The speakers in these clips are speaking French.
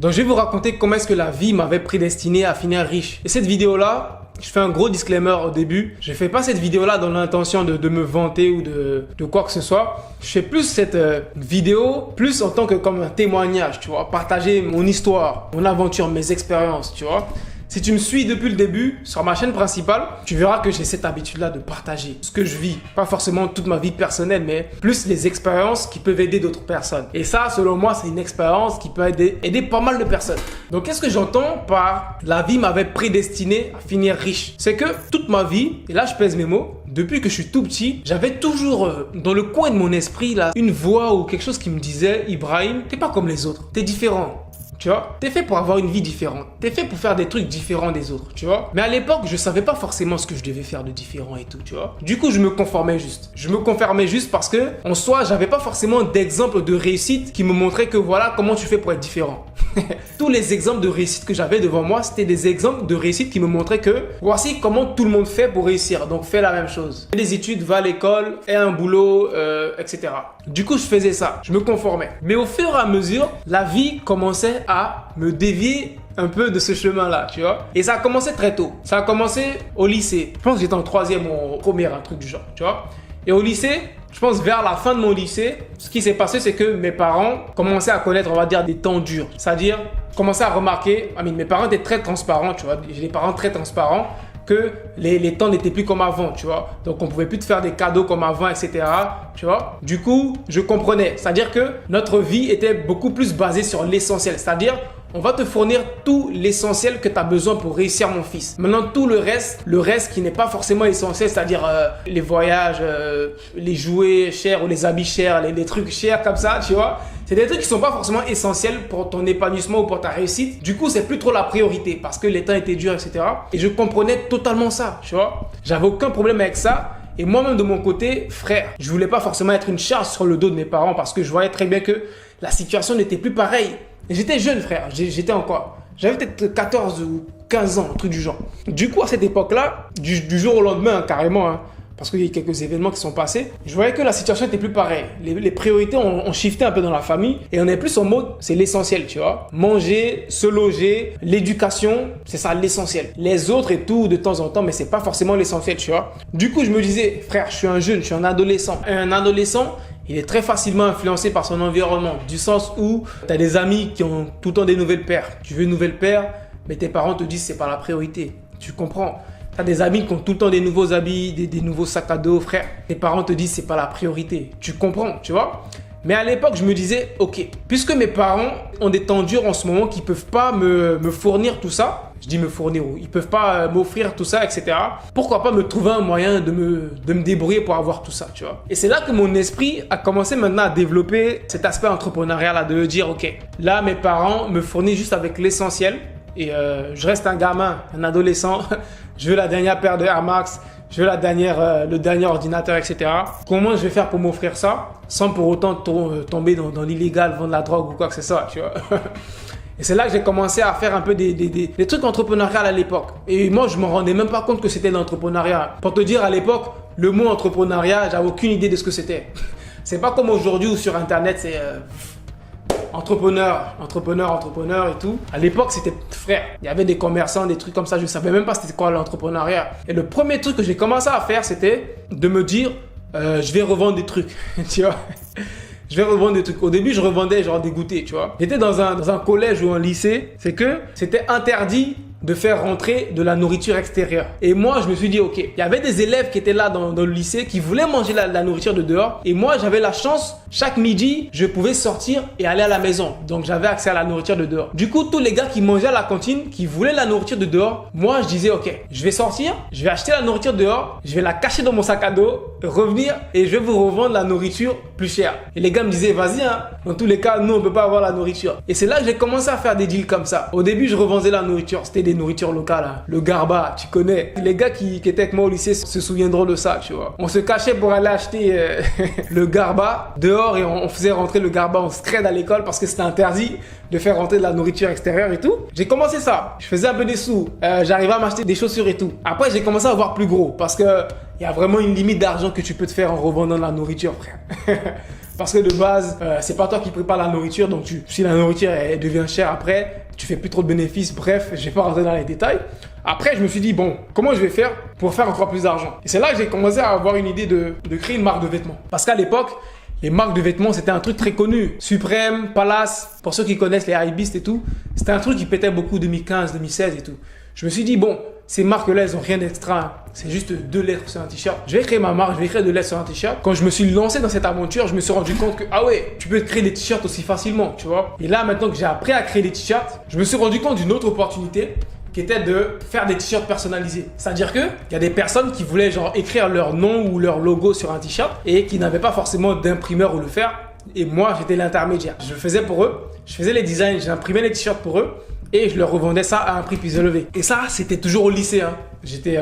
Donc je vais vous raconter comment est-ce que la vie m'avait prédestiné à finir riche. Et cette vidéo-là, je fais un gros disclaimer au début. Je fais pas cette vidéo-là dans l'intention de me vanter ou de quoi que ce soit. Je fais plus cette vidéo plus en tant que comme un témoignage, tu vois. Partager mon histoire, mon aventure, mes expériences, tu vois. Si tu me suis depuis le début sur ma chaîne principale, tu verras que j'ai cette habitude-là de partager ce que je vis. Pas forcément toute ma vie personnelle, mais plus les expériences qui peuvent aider d'autres personnes. Et ça, selon moi, c'est une expérience qui peut aider pas mal de personnes. Donc, qu'est-ce que j'entends par la vie m'avait prédestiné à finir riche? C'est que toute ma vie, et là je pèse mes mots, depuis que je suis tout petit, j'avais toujours dans le coin de mon esprit là, une voix ou quelque chose qui me disait « Ibrahim, t'es pas comme les autres, t'es différent. » Tu vois, t'es fait pour avoir une vie différente. T'es fait pour faire des trucs différents des autres, tu vois. Mais à l'époque, je savais pas forcément ce que je devais faire de différent et tout, tu vois. Du coup, je me conformais juste. Je me conformais juste parce que, en soi, j'avais pas forcément d'exemple de réussite qui me montrait que voilà comment tu fais pour être différent. Tous les exemples de réussite que j'avais devant moi, c'était des exemples de réussite qui me montraient que voici comment tout le monde fait pour réussir. Donc, fais la même chose. Fais des études, va à l'école, aie un boulot, etc. Du coup, je faisais ça. Je me conformais. Mais au fur et à mesure, la vie commençait à me dévier un peu de ce chemin-là, tu vois. Et ça a commencé très tôt. Ça a commencé au lycée. Je pense que j'étais en troisième ou en première, un truc du genre, tu vois. Et au lycée, je pense vers la fin de mon lycée, ce qui s'est passé, c'est que mes parents commençaient à connaître, on va dire, des temps durs. C'est-à-dire, commençaient à remarquer, mes parents étaient très transparents, tu vois. J'ai des parents très transparents, que les temps n'étaient plus comme avant, tu vois. Donc, on pouvait plus te faire des cadeaux comme avant, etc., tu vois. Du coup, je comprenais. C'est-à-dire que notre vie était beaucoup plus basée sur l'essentiel. C'est-à-dire, on va te fournir tout l'essentiel que tu as besoin pour réussir, mon fils. Maintenant, tout le reste qui n'est pas forcément essentiel, c'est-à-dire les voyages, les jouets chers ou les habits chers, les trucs chers comme ça, tu vois. C'est des trucs qui sont pas forcément essentiels pour ton épanouissement ou pour ta réussite. Du coup, c'est plus trop la priorité parce que les temps étaient durs, etc. Et je comprenais totalement ça, tu vois. J'avais aucun problème avec ça. Et moi-même, de mon côté, frère, je voulais pas forcément être une charge sur le dos de mes parents parce que je voyais très bien que la situation n'était plus pareille. J'étais jeune, frère. J'étais encore. J'avais peut-être 14 ou 15 ans, un truc du genre. Du coup, à cette époque-là, du jour au lendemain, carrément, hein, parce qu'il y a eu quelques événements qui sont passés, je voyais que la situation n'était plus pareille. Les priorités ont shifté un peu dans la famille et on est plus en mode, c'est l'essentiel, tu vois. Manger, se loger, l'éducation, c'est ça l'essentiel. Les autres et tout, de temps en temps, mais c'est pas forcément l'essentiel, tu vois. Du coup, je me disais, frère, je suis un jeune, je suis un adolescent. Un adolescent, il est très facilement influencé par son environnement, du sens où tu as des amis qui ont tout le temps des nouvelles paires. Tu veux une nouvelle paire, mais tes parents te disent c'est pas la priorité. Tu comprends? Tu as des amis qui ont tout le temps des nouveaux habits, des nouveaux sacs à dos, frère. Tes parents te disent c'est pas la priorité. Tu comprends, tu vois? Mais à l'époque, je me disais, ok, puisque mes parents ont des temps durs en ce moment qui ne peuvent pas me fournir tout ça, je dis me fournir, ils ne peuvent pas m'offrir tout ça, etc. Pourquoi pas me trouver un moyen de me débrouiller pour avoir tout ça, tu vois. Et c'est là que mon esprit a commencé maintenant à développer cet aspect entrepreneurial, là, de dire, ok, là, mes parents me fournissent juste avec l'essentiel et je reste un gamin, un adolescent, je veux la dernière paire de Air Max, je veux le dernier ordinateur, etc. Comment je vais faire pour m'offrir ça sans pour autant tomber dans l'illégal, vendre la drogue ou quoi que ce soit, tu vois. Et c'est là que j'ai commencé à faire un peu des trucs entrepreneuriales à l'époque. Et moi, je ne me rendais même pas compte que c'était l'entrepreneuriat. Pour te dire, à l'époque, le mot entrepreneuriat, j'avais aucune idée de ce que c'était. C'est pas comme aujourd'hui où sur Internet, c'est entrepreneur et tout. À l'époque, c'était frère. Il y avait des commerçants, des trucs comme ça. Je ne savais même pas c'était quoi l'entrepreneuriat. Et le premier truc que j'ai commencé à faire, c'était de me dire, je vais revendre des trucs, tu vois. Je vais revendre des trucs. Au début, je revendais genre des goûters, tu vois. J'étais dans un collège ou un lycée. C'est que c'était interdit de faire rentrer de la nourriture extérieure. Et moi, je me suis dit, ok, il y avait des élèves qui étaient là dans le lycée qui voulaient manger la nourriture de dehors. Et moi, j'avais la chance, chaque midi, je pouvais sortir et aller à la maison. Donc, j'avais accès à la nourriture de dehors. Du coup, tous les gars qui mangeaient à la cantine, qui voulaient la nourriture de dehors, moi, je disais, ok, je vais sortir, je vais acheter la nourriture dehors, je vais la cacher dans mon sac à dos, revenir et je vais vous revendre la nourriture plus chère. Et les gars me disaient, vas-y, hein, dans tous les cas, nous, on peut pas avoir la nourriture. Et c'est là que j'ai commencé à faire des deals comme ça. Au début, je revendais la nourriture. C'était des nourritures locales, hein. Le garba, tu connais. Les gars qui étaient avec moi au lycée se souviendront de ça, tu vois. On se cachait pour aller acheter le garba dehors et on faisait rentrer le garba en scred à l'école parce que c'était interdit de faire rentrer de la nourriture extérieure et tout. J'ai commencé ça. Je faisais un peu des sous. J'arrivais à m'acheter des chaussures et tout. Après, j'ai commencé à avoir plus gros parce que il y a vraiment une limite d'argent que tu peux te faire en revendant de la nourriture, frère. Parce que de base, c'est pas toi qui prépare la nourriture, donc si la nourriture elle devient chère après, tu fais plus trop de bénéfices. Bref, je vais pas rentrer dans les détails. Après, je me suis dit, bon, comment je vais faire pour faire encore plus d'argent? Et c'est là que j'ai commencé à avoir une idée de créer une marque de vêtements. Parce qu'à l'époque, les marques de vêtements, c'était un truc très connu. Supreme, Palace, pour ceux qui connaissent les Hypebeast et tout, c'était un truc qui pétait beaucoup 2015, 2016 et tout. Je me suis dit, bon, ces marques-là, elles ont rien d'extra. Hein. C'est juste 2 lettres sur un t-shirt. Je vais créer ma marque, je vais créer 2 lettres sur un t-shirt. Quand je me suis lancé dans cette aventure, je me suis rendu compte que, ah ouais, tu peux créer des t-shirts aussi facilement, tu vois. Et là, maintenant que j'ai appris à créer des t-shirts, je me suis rendu compte d'une autre opportunité qui était de faire des t-shirts personnalisés. C'est-à-dire que il y a des personnes qui voulaient genre écrire leur nom ou leur logo sur un t-shirt et qui n'avaient pas forcément d'imprimeur où le faire. Et moi, j'étais l'intermédiaire. Je le faisais pour eux, je faisais les designs, j'imprimais les t-shirts pour eux et je leur revendais ça à un prix plus élevé. Et ça, c'était toujours au lycée. Hein. J'étais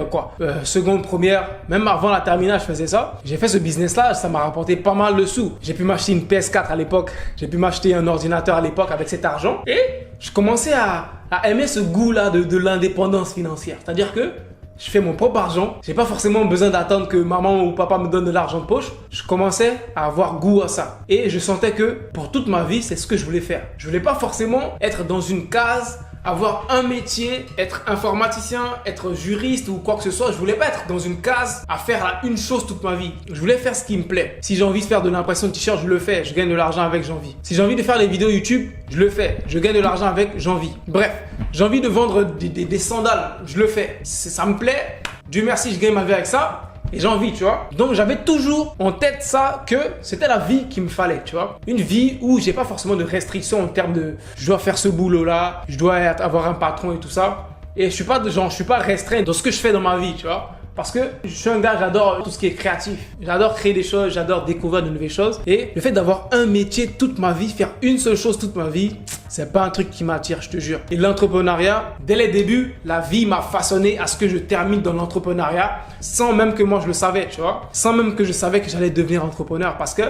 seconde, première, même avant la terminale, je faisais ça. J'ai fait ce business-là, ça m'a rapporté pas mal de sous. J'ai pu m'acheter une PS4 à l'époque, j'ai pu m'acheter un ordinateur à l'époque avec cet argent. Et je commençais à aimer ce goût-là de l'indépendance financière. C'est-à-dire que je fais mon propre argent. J'ai pas forcément besoin d'attendre que maman ou papa me donne de l'argent de poche. Je commençais à avoir goût à ça. Et je sentais que pour toute ma vie, c'est ce que je voulais faire. Je voulais pas forcément être dans une case, avoir un métier, être informaticien, être juriste ou quoi que ce soit. Je voulais pas être dans une case à faire une chose toute ma vie. Je voulais faire ce qui me plaît. Si j'ai envie de faire de l'impression de t-shirt, je le fais. Je gagne de l'argent avec, j'en vis. Si j'ai envie de faire des vidéos YouTube, je le fais. Je gagne de l'argent avec, j'en vis. Bref, j'ai envie de vendre des sandales, je le fais. Ça me plaît. Dieu merci, je gagne ma vie avec ça. Et j'ai envie, tu vois. Donc j'avais toujours en tête ça, que c'était la vie qu'il me fallait, tu vois. Une vie où j'ai pas forcément de restrictions en termes de je dois faire ce boulot-là, je dois avoir un patron et tout ça. Et je suis pas restreint dans ce que je fais dans ma vie, tu vois. Parce que je suis un gars, j'adore tout ce qui est créatif. J'adore créer des choses, j'adore découvrir de nouvelles choses. Et le fait d'avoir un métier toute ma vie, faire une seule chose toute ma vie, c'est pas un truc qui m'attire, je te jure. Et l'entrepreneuriat, dès les débuts, la vie m'a façonné à ce que je termine dans l'entrepreneuriat sans même que moi je le savais, tu vois. Sans même que je savais que j'allais devenir entrepreneur. Parce que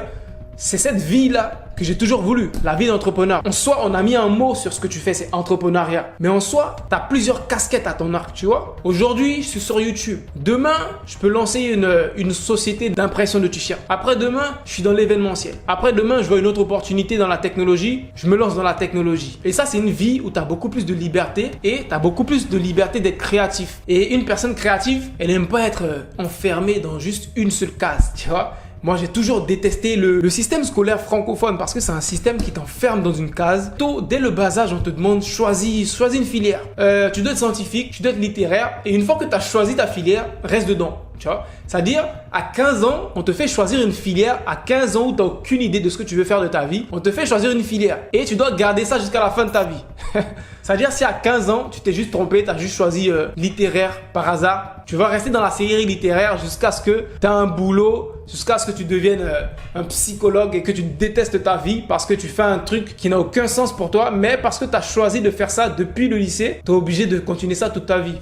c'est cette vie-là que j'ai toujours voulu, la vie d'entrepreneur. En soi, on a mis un mot sur ce que tu fais, c'est entrepreneuriat. Mais en soi, tu as plusieurs casquettes à ton arc, tu vois. Aujourd'hui, je suis sur YouTube. Demain, je peux lancer une société d'impression de t-shirts. Après-demain, je suis dans l'événementiel. Après-demain, je vois une autre opportunité dans la technologie. Je me lance dans la technologie. Et ça, c'est une vie où tu as beaucoup plus de liberté et tu as beaucoup plus de liberté d'être créatif. Et une personne créative, elle n'aime pas être enfermée dans juste une seule case, tu vois. Moi, j'ai toujours détesté le système scolaire francophone parce que c'est un système qui t'enferme dans une case. Tôt, dès le bas âge, on te demande choisis une filière. Tu dois être scientifique, tu dois être littéraire. Et une fois que tu as choisi ta filière, reste dedans. Tu vois? C'est-à-dire, à 15 ans, on te fait choisir une filière. À 15 ans où tu n'as aucune idée de ce que tu veux faire de ta vie, on te fait choisir une filière. Et tu dois garder ça jusqu'à la fin de ta vie. C'est-à-dire, si à 15 ans, tu t'es juste trompé, tu as juste choisi littéraire par hasard, tu vas rester dans la série littéraire jusqu'à ce que tu aies un boulot, jusqu'à ce que tu deviennes un psychologue et que tu détestes ta vie parce que tu fais un truc qui n'a aucun sens pour toi, mais parce que tu as choisi de faire ça depuis le lycée, tu es obligé de continuer ça toute ta vie.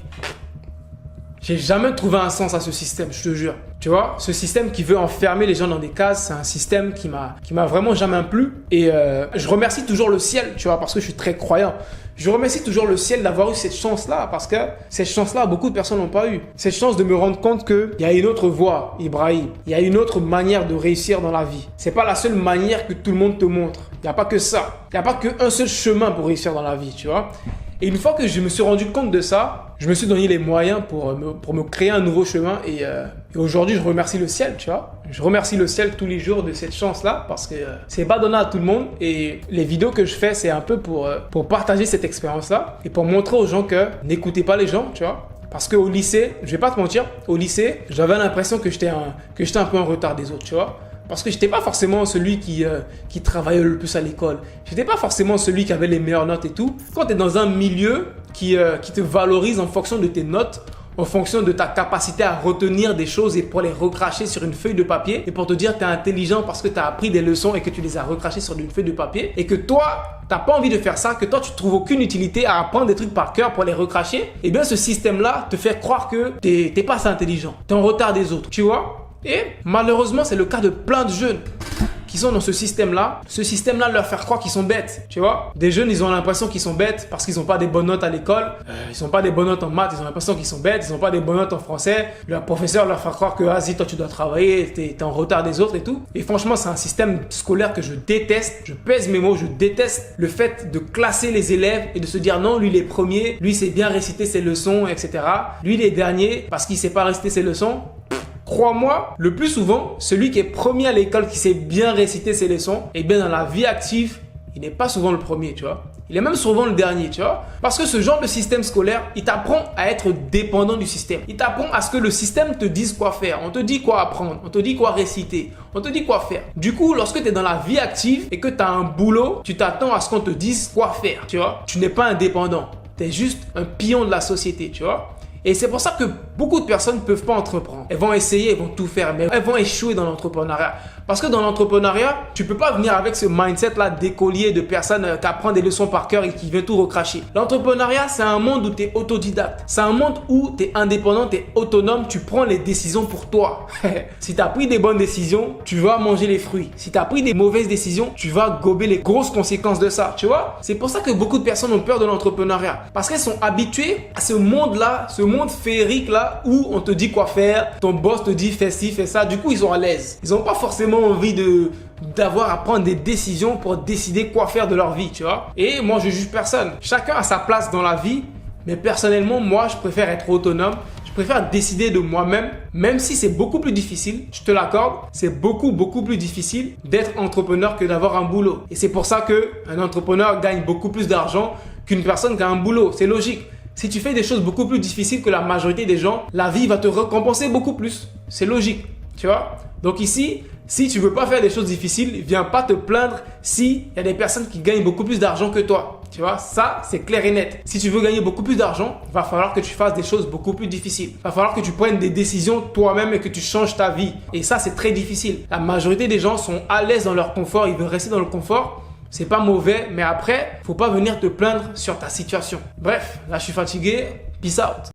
J'ai jamais trouvé un sens à ce système, je te jure. Tu vois, ce système qui veut enfermer les gens dans des cases, c'est un système qui m'a vraiment jamais plu. Et je remercie toujours le ciel, tu vois, parce que je suis très croyant. Je remercie toujours le ciel d'avoir eu cette chance-là, parce que cette chance-là, beaucoup de personnes n'ont pas eu. Cette chance de me rendre compte qu'il y a une autre voie, Ibrahim. Il y a une autre manière de réussir dans la vie. C'est pas la seule manière que tout le monde te montre. Il n'y a pas que ça. Il n'y a pas qu'un seul chemin pour réussir dans la vie, tu vois. Et une fois que je me suis rendu compte de ça, je me suis donné les moyens pour me créer un nouveau chemin. Et aujourd'hui, je remercie le ciel, tu vois. Je remercie le ciel tous les jours de cette chance-là parce que c'est pas donné à tout le monde. Et les vidéos que je fais, c'est un peu pour partager cette expérience-là et pour montrer aux gens que n'écoutez pas les gens, tu vois. Parce qu'au lycée, je vais pas te mentir, au lycée, j'avais l'impression que j'étais un peu en retard des autres, tu vois. Parce que j'étais pas forcément celui qui travaillait le plus à l'école. J'étais pas forcément celui qui avait les meilleures notes et tout. Quand tu es dans un milieu qui te valorise en fonction de tes notes, en fonction de ta capacité à retenir des choses et pour les recracher sur une feuille de papier et pour te dire que tu es intelligent parce que tu as appris des leçons et que tu les as recrachées sur une feuille de papier et que toi, tu n'as pas envie de faire ça, que toi, tu trouves aucune utilité à apprendre des trucs par cœur pour les recracher, et bien ce système-là te fait croire que tu n'es pas assez intelligent. Tu es en retard des autres, tu vois? Et malheureusement, c'est le cas de plein de jeunes qui sont dans ce système-là leur faire croire qu'ils sont bêtes, tu vois. Des jeunes, ils ont l'impression qu'ils sont bêtes parce qu'ils n'ont pas des bonnes notes à l'école, ils n'ont pas des bonnes notes en maths, ils ont l'impression qu'ils sont bêtes, ils n'ont pas des bonnes notes en français. Leur professeur leur fait croire que, vas-y, toi tu dois travailler, t'es en retard des autres et tout. Et franchement, c'est un système scolaire que je déteste, je pèse mes mots, je déteste le fait de classer les élèves et de se dire non, lui il est premier, lui sait bien réciter ses leçons, etc. Lui il est dernier parce qu'il sait pas réciter ses leçons. Crois-moi, le plus souvent, celui qui est premier à l'école, qui sait bien réciter ses leçons, et bien dans la vie active, il n'est pas souvent le premier, tu vois. Il est même souvent le dernier, tu vois. Parce que ce genre de système scolaire, il t'apprend à être dépendant du système. Il t'apprend à ce que le système te dise quoi faire. On te dit quoi apprendre, on te dit quoi réciter, on te dit quoi faire. Du coup, lorsque tu es dans la vie active et que tu as un boulot, tu t'attends à ce qu'on te dise quoi faire, tu vois. Tu n'es pas indépendant. Tu es juste un pion de la société, tu vois. Et c'est pour ça que beaucoup de personnes ne peuvent pas entreprendre. Elles vont essayer, elles vont tout faire, mais elles vont échouer dans l'entrepreneuriat. Parce que dans l'entrepreneuriat, tu ne peux pas venir avec ce mindset-là d'écolier, de personne qui apprend des leçons par cœur et qui vient tout recracher. L'entrepreneuriat, c'est un monde où tu es autodidacte. C'est un monde où tu es indépendant, tu es autonome, tu prends les décisions pour toi. Si tu as pris des bonnes décisions, tu vas manger les fruits. Si tu as pris des mauvaises décisions, tu vas gober les grosses conséquences de ça, tu vois. C'est pour ça que beaucoup de personnes ont peur de l'entrepreneuriat. Parce qu'elles sont habituées à ce monde-là, ce monde féerique là où on te dit quoi faire, ton boss te dit fais ci, fais ça. Du coup, ils sont à l'aise. Ils n'ont pas forcément envie d'avoir à prendre des décisions pour décider quoi faire de leur vie, tu vois. Et moi, je juge personne. Chacun a sa place dans la vie, mais personnellement, moi, je préfère être autonome. Je préfère décider de moi-même, même si c'est beaucoup plus difficile, je te l'accorde, c'est beaucoup plus difficile d'être entrepreneur que d'avoir un boulot. Et c'est pour ça qu'un entrepreneur gagne beaucoup plus d'argent qu'une personne qui a un boulot. C'est logique. Si tu fais des choses beaucoup plus difficiles que la majorité des gens, la vie va te récompenser beaucoup plus. C'est logique, tu vois. Donc ici, si tu veux pas faire des choses difficiles, viens pas te plaindre s'il y a des personnes qui gagnent beaucoup plus d'argent que toi. Tu vois, ça, c'est clair et net. Si tu veux gagner beaucoup plus d'argent, il va falloir que tu fasses des choses beaucoup plus difficiles. Il va falloir que tu prennes des décisions toi-même et que tu changes ta vie. Et ça, c'est très difficile. La majorité des gens sont à l'aise dans leur confort, ils veulent rester dans le confort. C'est pas mauvais, mais après, faut pas venir te plaindre sur ta situation. Bref, là je suis fatigué. Peace out.